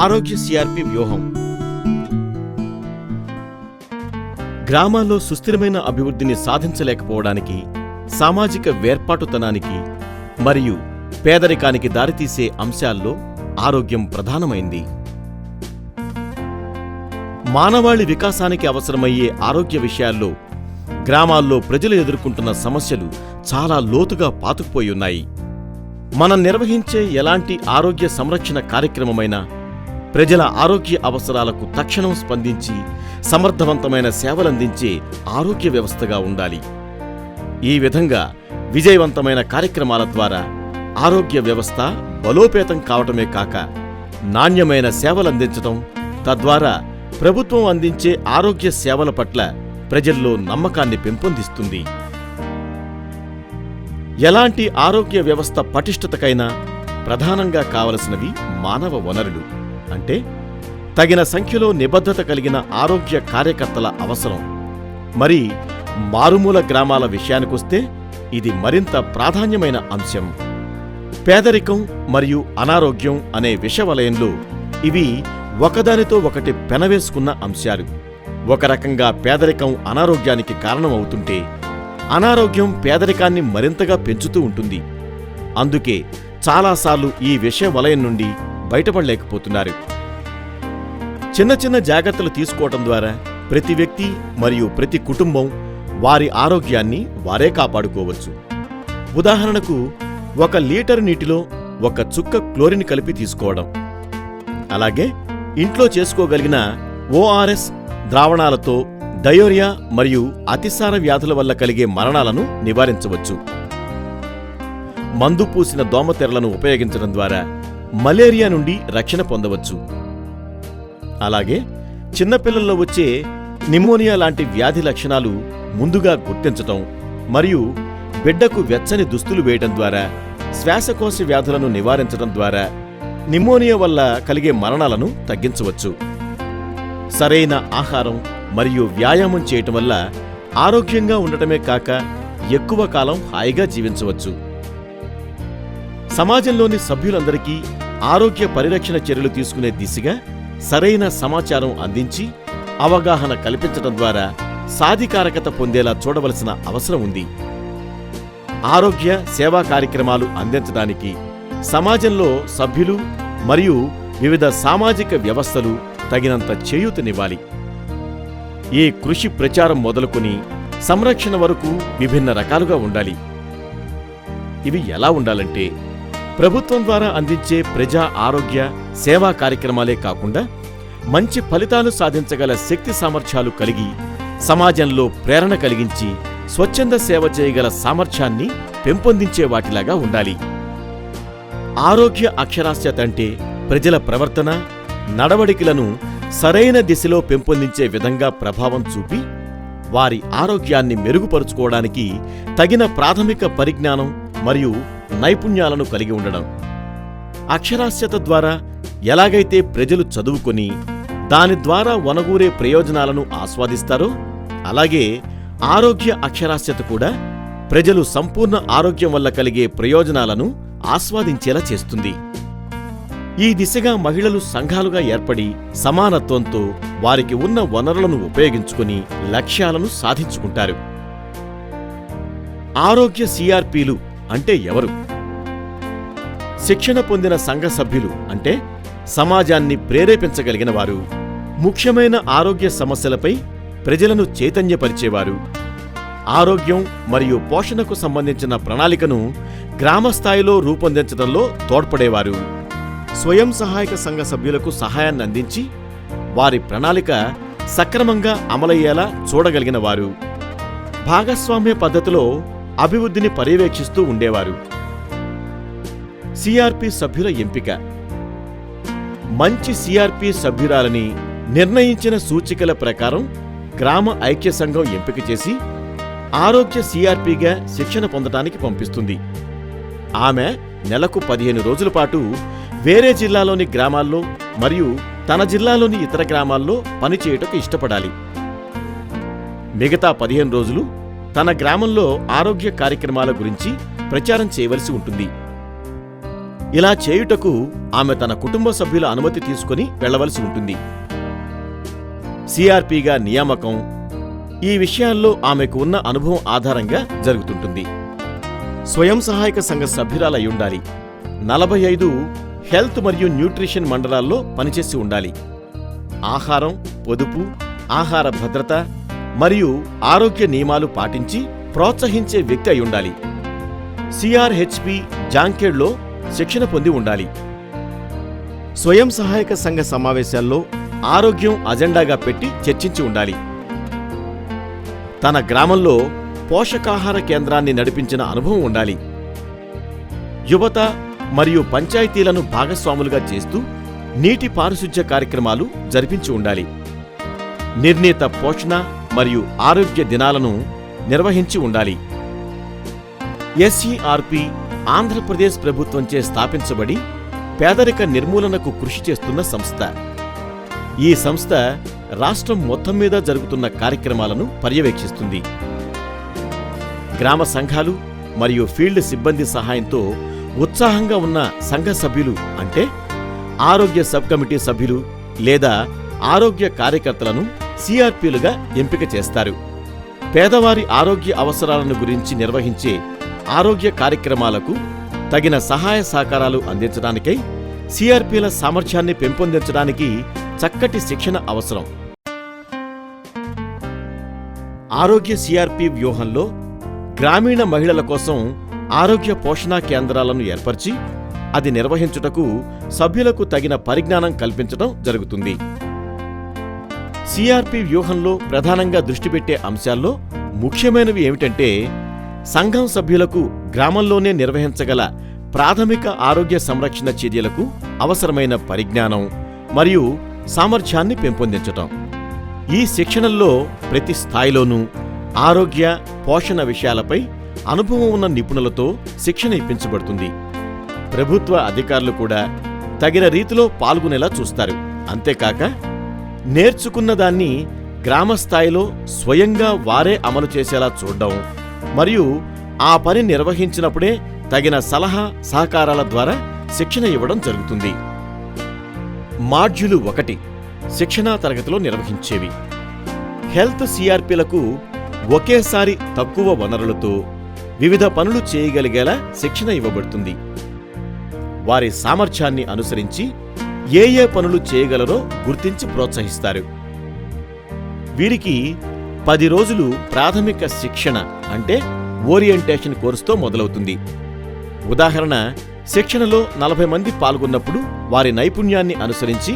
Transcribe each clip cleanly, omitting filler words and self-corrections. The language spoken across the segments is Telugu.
ఆరోగ్య సిఆర్పి వ్యూహం. గ్రామాల్లో సుస్థిరమైన అభివృద్ధిని సాధించలేకపోవడానికి, సామాజిక వేర్పాటుతనానికి మరియు పేదరికానికి దారితీసే అంశాల్లో ఆరోగ్యం ప్రధానమైంది. మానవాళి వికాసానికి అవసరమయ్యే ఆరోగ్య విషయాల్లో గ్రామాల్లో ప్రజలు ఎదుర్కొంటున్న సమస్యలు చాలా లోతుగా పాతుకుపోయి ఉన్నాయి. మనం నిర్వహించే ఎలాంటి ఆరోగ్య సంరక్షణ కార్యక్రమమైనా ప్రజల ఆరోగ్య అవసరాలకు తక్షణం స్పందించి సమర్థవంతమైన సేవలందించే ఆరోగ్య వ్యవస్థగా ఉండాలి. ఈ విధంగా విజయవంతమైన కార్యక్రమాల ద్వారా ఆరోగ్య వ్యవస్థ బలోపేతం కావటమే కాక నాణ్యమైన సేవలందించటం, తద్వారా ప్రభుత్వం అందించే ఆరోగ్య సేవల పట్ల ప్రజల్లో నమ్మకాన్ని పెంపొందిస్తుంది. ఎలాంటి ఆరోగ్య వ్యవస్థ పటిష్టతకైనా ప్రధానంగా కావలసినవి మానవ వనరులు. అంటే తగిన సంఖ్యలో నిబద్ధత కలిగిన ఆరోగ్య కార్యకర్తల అవసరం. మరి మారుమూల గ్రామాల విషయానికొస్తే ఇది మరింత ప్రాధాన్యమైన అంశం. పేదరికం మరియు అనారోగ్యం అనే విషవలయంలో ఇవి ఒకదానితో ఒకటి పెనవేసుకున్న అంశాలు. ఒక రకంగా పేదరికం అనారోగ్యానికి కారణమవుతుంటే, అనారోగ్యం పేదరికాన్ని మరింతగా పెంచుతూ ఉంటుంది. అందుకే చాలాసార్లు ఈ విషవలయం నుండి బయటపడలేకపోతున్నారు. చిన్న చిన్న జాగ్రత్తలు తీసుకోవటం ద్వారా ప్రతి వ్యక్తి మరియు ప్రతి కుటుంబం వారి ఆరోగ్యాన్ని వారే కాపాడుకోవచ్చు. ఉదాహరణకు, 1 లీటరు నీటిలో 1 చుక్క క్లోరిన్ కలిపి తీసుకోవడం. అలాగే ఇంట్లో చేసుకోగలిగిన ORS ద్రావణాలతో డయోరియా మరియు అతిసార వ్యాధుల వల్ల కలిగే మరణాలను నివారించవచ్చు. మందు పూసిన దోమతెరలను ఉపయోగించడం ద్వారా మలేరియా నుండి రక్షణ పొందవచ్చు. అలాగే చిన్నపిల్లల్లో వచ్చే నిమోనియా లాంటి వ్యాధి లక్షణాలు ముందుగా గుర్తించటం మరియు బిడ్డకు వెచ్చని దుస్తులు వేయటం ద్వారా శ్వాసకోశ వ్యాధులను నివారించడం ద్వారా నిమోనియా వల్ల కలిగే మరణాలను తగ్గించవచ్చు. సరైన ఆహారం మరియు వ్యాయామం చేయటం వల్ల ఆరోగ్యంగా ఉండటమే కాక ఎక్కువ కాలం హాయిగా జీవించవచ్చు. సమాజంలోని సభ్యులందరికీ ఆరోగ్య పరిరక్షణ చర్యలు తీసుకునే దిశగా సరైన సమాచారం అందించి అవగాహన కల్పించడం ద్వారా సాధికారకత పొందేలా చూడవలసిన అవసరం ఉంది. ఆరోగ్య సేవా కార్యక్రమాలు అందించడానికి సమాజంలో సభ్యులు మరియు వివిధ సామాజిక వ్యవస్థలు తగినంత చేయూతనివ్వాలి. ఈ కృషి ప్రచారం మొదలుకొని సంరక్షణ వరకు విభిన్న రకాలుగా ఉండాలి. ఇవి ఎలా ఉండాలంటే, ప్రభుత్వం ద్వారా అందించే ప్రజా ఆరోగ్య సేవా కార్యక్రమాలే కాకుండా మంచి ఫలితాలు సాధించగల శక్తి సామర్థ్యాలు కలిగి, సమాజంలో ప్రేరణ కలిగించి స్వచ్ఛంద సేవ చేయగల సామర్థ్యాన్ని పెంపొందించే వాటిలాగా ఉండాలి. ఆరోగ్య అక్షరాస్యత అంటే ప్రజల ప్రవర్తన, నడవడికలను సరైన దిశలో పెంపొందించే విధంగా ప్రభావం చూపి వారి ఆరోగ్యాన్ని మెరుగుపరుచుకోవడానికి తగిన ప్రాథమిక పరిజ్ఞానం మరియు నైపుణ్యాలను కలిగి ఉండడం. అక్షరాస్యత ద్వారా ఎలాగైతే ప్రజలు చదువుకొని దాని ద్వారా వనగూరే ప్రయోజనాలను ఆస్వాదిస్తారో, అలాగే ఆరోగ్య అక్షరాస్యత కూడా ప్రజలు సంపూర్ణ ఆరోగ్యం వల్ల కలిగే ప్రయోజనాలను ఆస్వాదించేలా చేస్తుంది. ఈ దిశగా మహిళలు సంఘాలుగా ఏర్పడి సమానత్వంతో వారికి ఉన్న వనరులను ఉపయోగించుకుని లక్ష్యాలను సాధించుకుంటారు. ఆరోగ్య సిఆర్పిలు అంటే ఎవరు? శిక్షణ పొందిన సంఘ సభ్యులు అంటే సమాజాన్ని ప్రేరేపించగలిగిన వారు, ముఖ్యమైన ఆరోగ్య సమస్యలపై ప్రజలను చైతన్యపరిచేవారు, ఆరోగ్యం మరియు పోషణకు సంబంధించిన ప్రణాళికను గ్రామస్థాయిలో రూపొందించడంలో తోడ్పడేవారు, స్వయం సహాయక సంఘ సభ్యులకు సహాయాన్ని అందించి వారి ప్రణాళిక సక్రమంగా అమలయ్యేలా చూడగలిగిన వారు, భాగస్వామ్య పద్ధతిలో అభివృద్ధిని పర్యవేక్షిస్తూ ఉండేవారు. సిఆర్పి సభ్యుల ఎంపిక. మంచి సిఆర్పి సభ్యురాలని నిర్ణయించిన సూచికల ప్రకారం గ్రామ ఐక్య సంఘం ఎంపిక చేసి ఆరోగ్య సిఆర్పిగా శిక్షణ పొందటానికి పంపిస్తుంది. ఆమె నెలకు 15 రోజుల పాటు వేరే జిల్లాలోని గ్రామాల్లో మరియు తన జిల్లాలోని ఇతర గ్రామాల్లో పనిచేయటకు ఇష్టపడాలి. మిగతా 15 రోజులు తన గ్రామంలో ఆరోగ్య కార్యక్రమాల గురించి ప్రచారం చేయవలసి ఉంటుంది. ఇలా చేయుటకు ఆమె తన కుటుంబ సభ్యుల అనుమతి తీసుకుని వెళ్లవలసి ఉంటుంది. సిఆర్పిగా నియామకం ఈ విషయాల్లో ఆమెకు ఉన్న అనుభవం ఆధారంగా జరుగుతుంటుంది. స్వయం సహాయక సంఘ సభ్యురాలయ్యుండాలి. 45 హెల్త్ మరియు న్యూట్రిషన్ మండలాల్లో పనిచేసి ఉండాలి. ఆహారం, పొదుపు, ఆహార భద్రత మరియు ఆరోగ్య నియమాలు పాటించి ప్రోత్సహించే వ్యక్తి అయ్యుండాలి. సిఆర్హెచ్పి జాంకేడ్లో శిక్షణ పొంది ఉండాలి. స్వయం సహాయక సంఘ సమావేశాల్లో ఆరోగ్యం అజెండాగా పెట్టి చర్చించి ఉండాలి. తన గ్రామంలో పోషకాహార కేంద్రాన్ని నడిపించిన అనుభవం ఉండాలి. యువత మరియు పంచాయతీలను భాగస్వాములుగా చేస్తూ నీటి పారిశుధ్య కార్యక్రమాలు జరిపించి ఉండాలి. నిర్ణీత పోషణ మరియు ఆరోగ్య దినాలను నిర్వహించి ఉండాలి. ఎస్ఈఆర్పి ఆంధ్రప్రదేశ్ ప్రభుత్వంచే స్థాపించబడి పేదరిక నిర్మూలనకు కృషి చేస్తున్న సంస్థ. ఈ సంస్థ రాష్ట్రం మొత్తం మీద జరుగుతున్న కార్యక్రమాలను పర్యవేక్షిస్తుంది. గ్రామ సంఘాలు మరియు ఫీల్డ్ సిబ్బంది సహాయంతో ఉత్సాహంగా ఉన్న సంఘ సభ్యులు అంటే ఆరోగ్య సబ్ కమిటీ సభ్యులు లేదా ఆరోగ్య కార్యకర్తలను సిఆర్పిలుగా ఎంపిక చేస్తారు. పేదవారి ఆరోగ్య అవసరాలను గురించి నిర్వహించే ఆరోగ్య కార్యక్రమాలకు తగిన సహాయ సహకారాలు అందించడానికై సిఆర్పిల సామర్థ్యాన్ని పెంపొందించడానికి చక్కటి శిక్షణ అవసరం. ఆరోగ్య సిఆర్పి వ్యూహంలో గ్రామీణ మహిళల కోసం ఆరోగ్య పోషణా కేంద్రాలను ఏర్పరిచి అది నిర్వహించుటకు సభ్యులకు తగిన పరిజ్ఞానం కల్పించడం జరుగుతుంది. సిఆర్పి వ్యూహంలో ప్రధానంగా దృష్టి పెట్టే అంశాల్లో ముఖ్యమైనవి ఏమిటంటే సంఘం సభ్యులకు గ్రామంలోనే నిర్వహించగల ప్రాథమిక ఆరోగ్య సంరక్షణ చర్యలకు అవసరమైన పరిజ్ఞానం మరియు సామర్థ్యాన్ని పెంపొందించటం. ఈ శిక్షణల్లో ప్రతి స్థాయిలోనూ ఆరోగ్య పోషణ విషయాలపై అనుభవం ఉన్న నిపుణులతో శిక్షణ ఇప్పించబడుతుంది. ప్రభుత్వ అధికారులు కూడా తగిన రీతిలో పాల్గొనేలా చూస్తారు. అంతేకాక నేర్చుకున్న దాన్ని గ్రామస్థాయిలో స్వయంగా వారే అమలు చేసేలా చూడడం మరియు ఆ పని నిర్వహించినప్పుడే తగిన సలహా సహకారాల ద్వారా శిక్షణ ఇవ్వడం జరుగుతుంది. మాడ్యూలు 1 శిక్షణా తరగతిలో నిర్వహించేవి. హెల్త్ సిఆర్పిలకు ఒకేసారి తక్కువ వనరులతో వివిధ పనులు చేయగలిగేలా శిక్షణ ఇవ్వబడుతుంది. వారి సామర్థ్యాన్ని అనుసరించి ఏ ఏ పనులు చేయగలరో గుర్తించి ప్రోత్సహిస్తారు. వీరికి 10 రోజులు ప్రాథమిక శిక్షణ అంటే ఓరియంటేషన్ కోర్సుతో మొదలవుతుంది. ఉదాహరణ, శిక్షణలో 40 మంది పాల్గొన్నప్పుడు వారి నైపుణ్యాన్ని అనుసరించి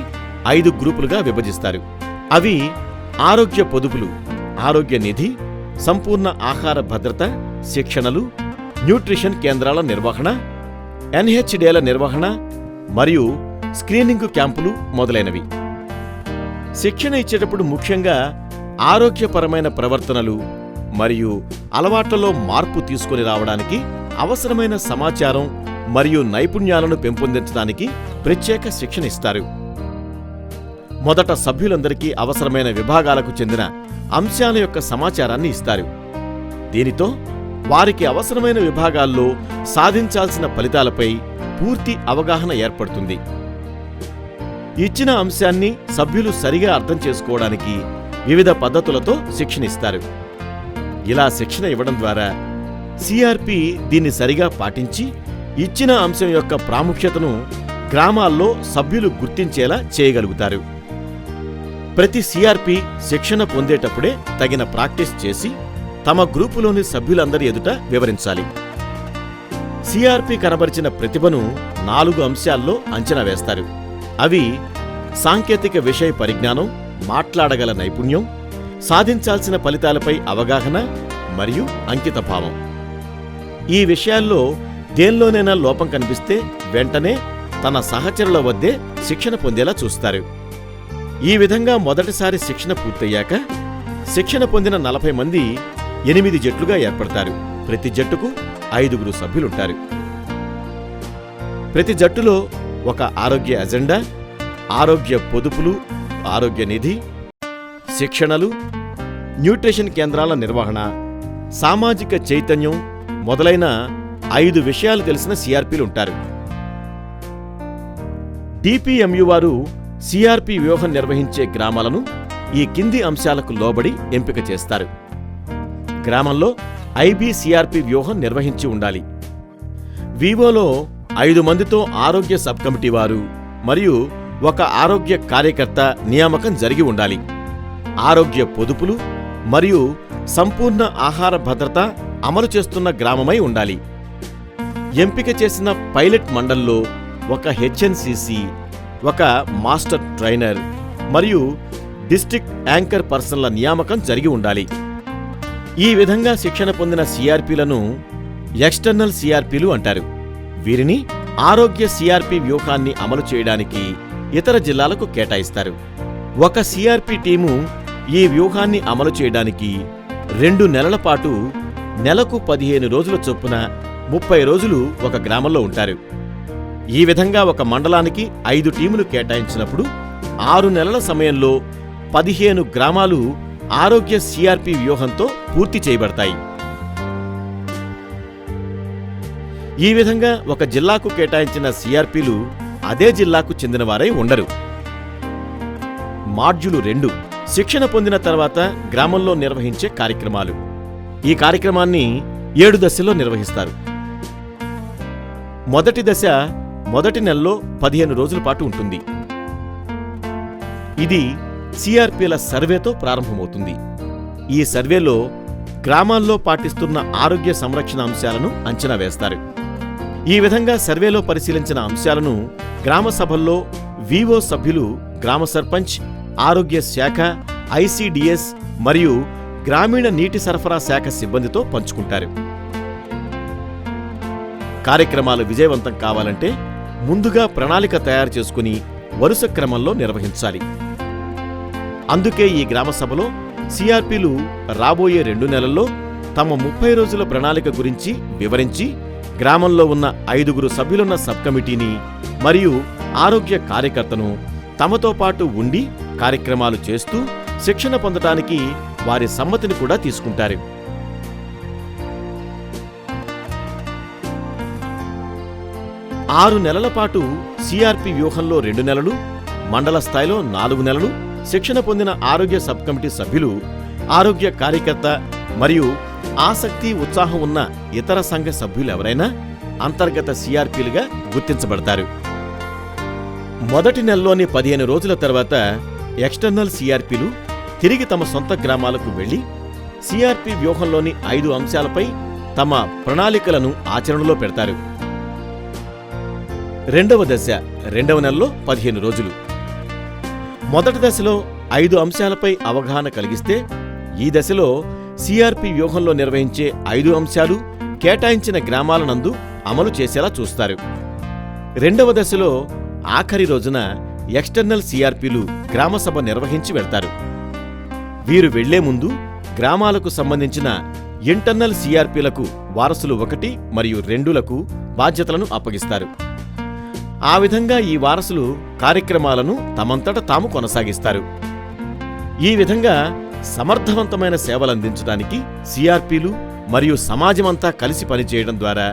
5 గ్రూపులుగా విభజిస్తారు. అవి ఆరోగ్య పొదుపులు, ఆరోగ్య నిధి, సంపూర్ణ ఆహార భద్రత శిక్షణలు, న్యూట్రిషన్ కేంద్రాల నిర్వహణ, ఎన్హెచ్డేల నిర్వహణ మరియు స్క్రీనింగ్ క్యాంపులు మొదలైనవి. శిక్షణ ఇచ్చేటప్పుడు ముఖ్యంగా ఆరోగ్యపరమైన ప్రవర్తనలు మరియు అలవాట్లలో మార్పు తీసుకొని రావడానికి అవసరమైన సమాచారం మరియు నైపుణ్యాలను పెంపొందించడానికి ప్రత్యేక శిక్షణ ఇస్తారు. మొదట సభ్యులందరికీ అవసరమైన విభాగాలకు చెందిన అంశాల యొక్క సమాచారాన్ని ఇస్తారు. దీనితో వారికి అవసరమైన విభాగాల్లో సాధించాల్సిన ఫలితాలపై పూర్తి అవగాహన ఏర్పడుతుంది. ఇచ్చిన అంశాన్ని సభ్యులు సరిగా అర్థం చేసుకోవడానికి వివిధ పద్ధతులతో శిక్షణ ఇస్తారు. ఇలా శిక్షణ ఇవ్వడం ద్వారా సిఆర్పి దీన్ని సరిగా పాటించి ఇచ్చిన అంశం యొక్క ప్రాముఖ్యతను గ్రామాల్లో సభ్యులు గుర్తించేలా చేయగలుగుతారు. ప్రతి సిఆర్పి శిక్షణ పొందేటప్పుడే తగిన ప్రాక్టీస్ చేసి తమ గ్రూపులోని సభ్యులందరి ఎదుట వివరించాలి. సిఆర్పి కనబరిచిన ప్రతిభను 4 అంశాల్లో అంచనా వేస్తారు. అవి సాంకేతిక విషయ పరిజ్ఞానం, మాట్లాడగల నైపుణ్యం, సాధించాల్సిన ఫలితాలపై అవగాహన మరియు అంకితభావం. ఈ విషయాల్లో దేనిలోనైనా లోపం కనిపిస్తే వెంటనే తన సహచరుల వద్దే శిక్షణ పొందేలా చూస్తారు. ఈ విధంగా మొదటిసారి శిక్షణ పూర్తయ్యాక శిక్షణ పొందిన 40 మంది 8 జట్లుగా ఏర్పడతారు. ప్రతి జట్టుకు 5 సభ్యులుంటారు. ప్రతి జట్టులో ఒక ఆరోగ్య అజెండా, ఆరోగ్య పొదుపులు, ఆరోగ్య నిధి, శిక్షణలు, న్యూట్రిషన్ కేంద్రాల నిర్వహణ, సామాజిక చైతన్యం మొదలైన 5 విషయాలు తెలిసిన సిఆర్పిలుంటారు. డిపిఎంయు వారు సిఆర్పి వ్యూహం నిర్వహించే గ్రామాలను ఈ కింది అంశాలకు లోబడి ఎంపిక చేస్తారు. గ్రామంలో ఐబిసిఆర్పి వ్యూహం నిర్వహించి ఉండాలి. వివోలో 5 మందితో ఆరోగ్య సబ్ కమిటీ వారు మరియు 1 ఆరోగ్య కార్యకర్త నియామకం జరిగి ఉండాలి. ఆరోగ్య పొదుపులు మరియు సంపూర్ణ ఆహార భద్రత అమలు చేస్తున్న గ్రామమై ఉండాలి. ఎంపిక చేసిన పైలట్ మండల్లో 1 హెచ్ఎన్సిసి, 1 మాస్టర్ ట్రైనర్ మరియు డిస్ట్రిక్ట్ యాంకర్ పర్సన్ల నియామకం జరిగి ఉండాలి. ఈ విధంగా శిక్షణ పొందిన సిఆర్పిలను ఎక్స్టర్నల్ సిఆర్పిలు అంటారు. వీరిని ఆరోగ్య సిఆర్పి వ్యూహాన్ని అమలు చేయడానికి ఇతర జిల్లాలకు కేటాయిస్తారు. 1 సిఆర్పి టీము ఈ వ్యూహాన్ని అమలు చేయడానికి 2 నెలల పాటు నెలకు 15 రోజుల చొప్పున 30 రోజులు ఒక గ్రామంలో ఉంటారు. ఈ విధంగా ఒక మండలానికి 5 టీములు కేటాయించినప్పుడు 6 నెలల సమయంలో 15 గ్రామాలు ఆరోగ్య సిఆర్పి వ్యూహంతో పూర్తి చేయబడతాయి. ఈ విధంగా ఒక జిల్లాకు కేటాయించిన సిఆర్పిలు అదే జిల్లాకు చెందినవారై ఉండరు. మాడ్యూలు 2 శిక్షణ పొందిన తర్వాత గ్రామంలో నిర్వహించే కార్యక్రమాలు. ఈ కార్యక్రమాన్ని 7 దశల్లో నిర్వహిస్తారు. మొదటి దశ మొదటి నెలలో 15 రోజుల పాటు ఉంటుంది. ఇది సిఆర్పిల సర్వేతో ప్రారంభమవుతుంది. ఈ సర్వేలో గ్రామాల్లో పాటిస్తున్న ఆరోగ్య సంరక్షణ అంశాలను అంచనా వేస్తారు. ఈ విధంగా సర్వేలో పరిశీలించిన అంశాలను గ్రామ సభల్లో వివో సభ్యులు గ్రామ సర్పంచ్, ఆరోగ్య శాఖ, ఐసిడిఎస్ మరియు గ్రామీణ నీటి సరఫరా శాఖ సిబ్బందితో పంచుకుంటారు. కార్యక్రమాలు విజయవంతం కావాలంటే ముందుగా ప్రణాళిక తయారు చేసుకుని వరుస క్రమంలో నిర్వహించాలి. అందుకే ఈ గ్రామ సభలో సిఆర్పిలు రాబోయే 2 నెలల్లో తమ 30 రోజుల ప్రణాళిక గురించి వివరించి గ్రామంలో ఉన్న 5 సభ్యులున్న సబ్ కమిటీని మరియు ఆరోగ్య కార్యకర్తను తమతో పాటు ఉండి కార్యక్రమాలు చేస్తూ శిక్షణ పొందటానికి వారి సమ్మతిని కూడా తీసుకుంటారు. ఆరు నెలల పాటు సిఆర్పి వ్యూహంలో 2 నెలలు, మండల స్థాయిలో 4 నెలలు శిక్షణ పొందిన ఆరోగ్య సబ్ కమిటీ సభ్యులు, ఆరోగ్య కార్యకర్త మరియు ఆసక్తి, ఉత్సాహం ఉన్న ఇతర సంఘ సభ్యులెవరైనా అంతర్గత సిఆర్పిలుగా గుర్తించబడతారు. మొదటి నెలలోని 15 రోజుల తర్వాత ఎక్స్టర్నల్ సిఆర్పిలు తిరిగి తమ సొంత గ్రామాలకు వెళ్లి సిఆర్పి వ్యూహంలోని 5 అంశాలపై తమ ప్రణాళికలను ఆచరణలో పెడతారు. రెండవ దశ 2వ నెలలో 15 రోజులు. మొదటి దశలో 5 అంశాలపై అవగాహన కలిగిస్తే ఈ దశలో సిఆర్పి వ్యూహంలో నిర్వహించే 5 అంశాలు కేటాయించిన గ్రామాల నందు అమలు చేసేలా చూస్తారు. రెండవ దశలో ఆఖరి రోజున ఎక్స్టర్నల్ సిఆర్పిలు గ్రామసభ నిర్వహించి వెళ్తారు. వీరు వెళ్లే ముందు గ్రామాలకు సంబంధించిన ఇంటర్నల్ సిఆర్పిలకు వారసులు 1 మరియు 2లకు బాధ్యతలను అప్పగిస్తారు. ఆ విధంగా ఈ వారసులు కార్యక్రమాలను తమంతట తాము కొనసాగిస్తారు. ఈ విధంగా సమర్థవంతమైన సేవలందించడానికి సిఆర్పిలు మరియు సమాజమంతా కలిసి పనిచేయడం ద్వారా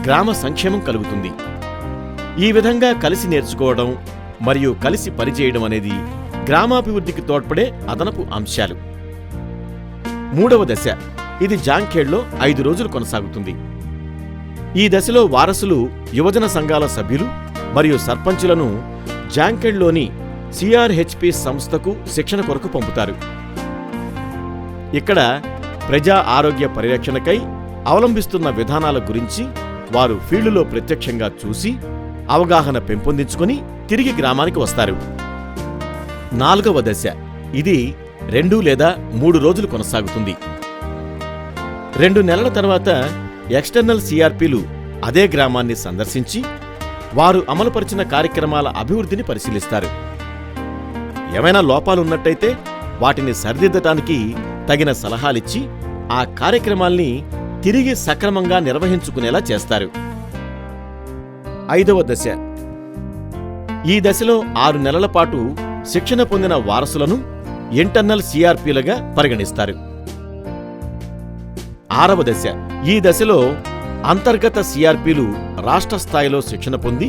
గ్రామ సంక్షేమం కలుగుతుంది. ఈ విధంగా కలిసి నేర్చుకోవడం మరియు కలిసి పనిచేయడం అనేది గ్రామాభివృద్ధికి తోడ్పడే అదనపు అంశాలు. 3వ దశ, ఇది జాంఖేడ్లో 5 రోజులు కొనసాగుతుంది. ఈ దశలో వారసులు యువజన సంఘాల సభ్యులు మరియు సర్పంచులను జాంఖేడ్లోని సిఆర్హెచ్పి సంస్థకు శిక్షణ కొరకు పంపుతారు. ఇక్కడ ప్రజా ఆరోగ్య పరిరక్షణకై అవలంబిస్తున్న విధానాల గురించి వారు ఫీల్డులో ప్రత్యక్షంగా చూసి అవగాహన పెంపొందించుకొని తిరిగి గ్రామానికి వస్తారు. 4వ దశ, ఇది 2 లేదా 3 రోజులు కొనసాగుతుంది. 2 నెలల తర్వాత ఎక్స్టర్నల్ సిఆర్పిలు అదే గ్రామాన్ని సందర్శించి వారు అమలుపరిచిన కార్యక్రమాల అభివృద్ధిని పరిశీలిస్తారు. ఏమైనా లోపాలున్నట్టయితే వాటిని సరిదిద్దటానికి తగిన సలహాలిచ్చి ఆ కార్యక్రమాల్ని తిరిగి సక్రమంగా నిర్వహించుకునేలా చేస్తారు. 5వ దశ, ఈ దశలో 6 నెలల పాటు శిక్షణ పొందిన వారసులను ఇంటర్నల్ సిఆర్పిలుగా పరిగణిస్తారు. 6వ దశ, ఈ దశలో అంతర్గత సిఆర్పిలు రాష్ట్ర స్థాయిలో శిక్షణ పొంది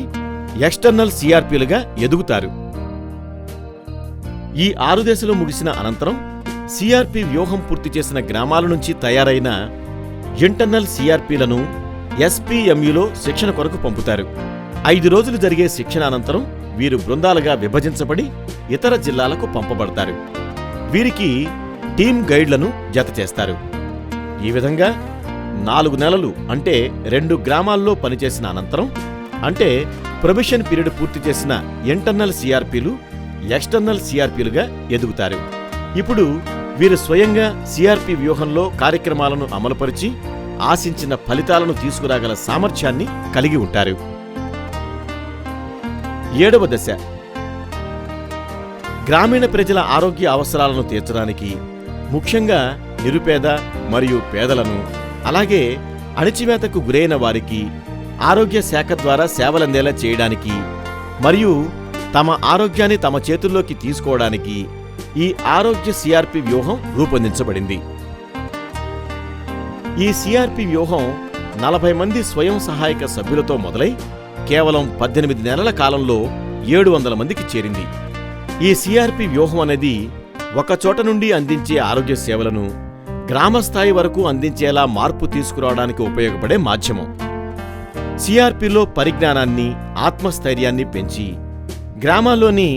ఎక్స్టర్నల్ సిఆర్పీలుగా ఎదుగుతారు. ఈ 6 దశలు ముగిసిన అనంతరం సిఆర్పి వ్యూహం పూర్తి చేసిన గ్రామాల నుంచి తయారైన ఇంటర్నల్ సిఆర్పీలను ఎస్పీఎంయులో శిక్షణ కొరకు పంపుతారు. 5 రోజులు జరిగే శిక్షణ అనంతరం వీరు బృందాలుగా విభజించబడి ఇతర జిల్లాలకు పంపబడతారు. వీరికి టీమ్ గైడ్లను జతచేస్తారు. ఈ విధంగా 4 నెలలు అంటే 2 గ్రామాల్లో పనిచేసిన అనంతరం, అంటే ప్రొబేషన్ పీరియడ్ పూర్తి చేసిన ఇంటర్నల్ సిఆర్పీలు ఎక్స్టర్నల్ సిఆర్పీలుగా ఎదుగుతారు. ఇప్పుడు వీరు స్వయంగా సిఆర్పి వ్యూహంలో కార్యక్రమాలను అమలుపరిచి ఆశించిన ఫలితాలను తీసుకురాగల సామర్థ్యాన్ని కలిగి ఉంటారు. 7వ దశ గ్రామీణ ప్రజల ఆరోగ్య అవసరాలను తీర్చడానికి, ముఖ్యంగా నిరుపేద మరియు పేదలను, అలాగే అణచివేతకు గురైన వారికి ఆరోగ్య శాఖ ద్వారా సేవలందేలా చేయడానికి మరియు తమ ఆరోగ్యాన్ని తమ చేతుల్లోకి తీసుకోవడానికి ఈ ఆరోగ్య సిఆర్పి వ్యూహం రూపొందించబడింది. ఈ సిఆర్పి వ్యూహం 40 మంది స్వయం సహాయక సభ్యులతో మొదలై కేవలం 18 నెలల కాలంలో 700 మందికి చేరింది. ఈ సిఆర్పి వ్యూహం అనేది ఒక చోట నుండి అందించే ఆరోగ్య సేవలను గ్రామస్థాయి వరకు అందించేలా మార్పు తీసుకురావడానికి ఉపయోగపడే మాధ్యమం. సిఆర్పిలో పరిజ్ఞానాన్ని, ఆత్మస్థైర్యాన్ని పెంచి గ్రామాల్లోని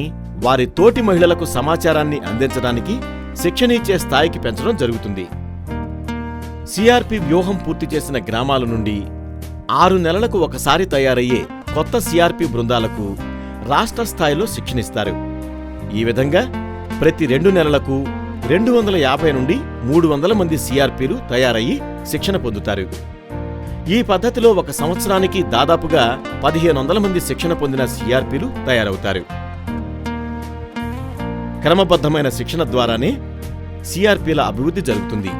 వారి తోటి మహిళలకు సమాచారాన్ని అందించడానికి శిక్షణ ఇచ్చే స్థాయికి పెంచడం జరుగుతుంది. సిఆర్పి వ్యూహం పూర్తి చేసిన గ్రామాల నుండి 6 నెలలకు ఒకసారి తయారయ్యే కొత్త సిఆర్పి బృందాలకు రాష్ట్ర స్థాయిలో శిక్షణిస్తారు. ఈ విధంగా ప్రతి 2 నెలలకు 250 నుండి 300 మంది సిఆర్పీలు తయారయ్యి శిక్షణ పొందుతారు. ఈ పద్ధతిలో ఒక సంవత్సరానికి దాదాపుగా 1500 మంది శిక్షణ పొందిన సిఆర్పీలు తయారవుతారు. క్రమబద్ధమైన శిక్షణ ద్వారానే సిఆర్పీల అభివృద్ధి జరుగుతుంది.